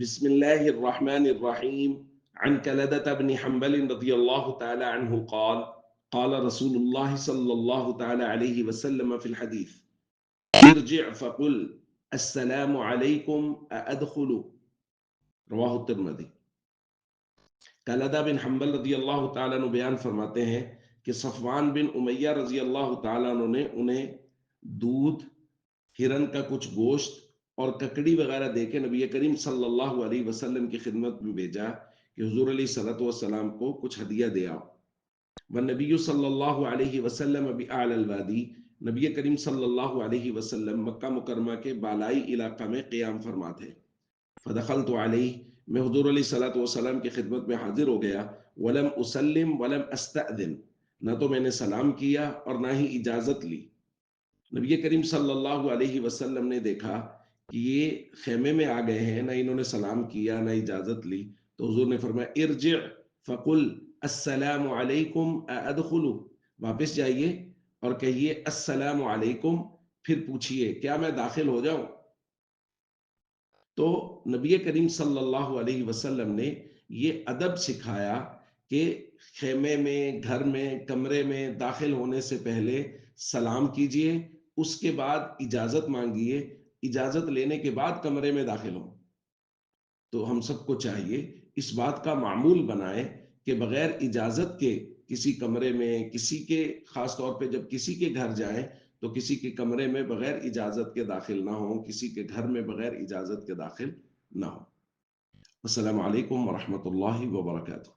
بسم الله الرحمن الرحيم. عن كلدة بن حنبل رضي الله تعالى عنه قال قال رسول الله صلى الله تعالى عليه وسلم في الحديث: ارجع فقل السلام عليكم أأدخل. رواه الترمذي. کلدہ بن حنبل رضی اللہ تعالیٰ عنہ بیان فرماتے ہیں کہ صفوان بن امیہ رضی اللہ تعالیٰ عنہ نے انہیں دودھ، ہرن کا کچھ گوشت اور ککڑی وغیرہ دے کے نبی کریم صلی اللہ علیہ وسلم کی خدمت میں بھیجا کہ حضور علیہ الصلوۃ والسلام کو کچھ ہدیہ دے آؤ۔ والنبی صلی اللہ علیہ وسلم بأعلی الوادی، نبی کریم صلی اللہ علیہ وسلم مکہ مکرمہ کے بالائی علاقہ میں قیام فرما تھے۔ فدخلت علیہ، میں حضور علیہ الصلوۃ والسلام کی خدمت میں حاضر ہو گیا۔ ولم اسلم ولم استأذن، نہ تو میں نے سلام کیا اور نہ ہی اجازت لی۔ نبی کریم صلی اللہ علیہ وسلم نے دیکھا کہ یہ خیمے میں آ گئے ہیں، نہ انہوں نے سلام کیا نہ اجازت لی، تو حضور نے فرمایا ارجع فقل السلام علیکم ادخل، واپس جائیے اور کہیے السلام علیکم، پھر پوچھئے کیا میں داخل ہو جاؤں؟ تو نبی کریم صلی اللہ علیہ وسلم نے یہ ادب سکھایا کہ خیمے میں، گھر میں، کمرے میں داخل ہونے سے پہلے سلام کیجئے، اس کے بعد اجازت مانگیے، اجازت لینے کے بعد کمرے میں داخل ہوں۔ تو ہم سب کو چاہیے اس بات کا معمول بنائیں کہ بغیر اجازت کے کسی کمرے میں، کسی کے، خاص طور پہ جب کسی کے گھر جائیں تو کسی کے کمرے میں بغیر اجازت کے داخل نہ ہوں، کسی کے گھر میں بغیر اجازت کے داخل نہ ہوں۔ السلام علیکم ورحمۃ اللہ وبرکاتہ۔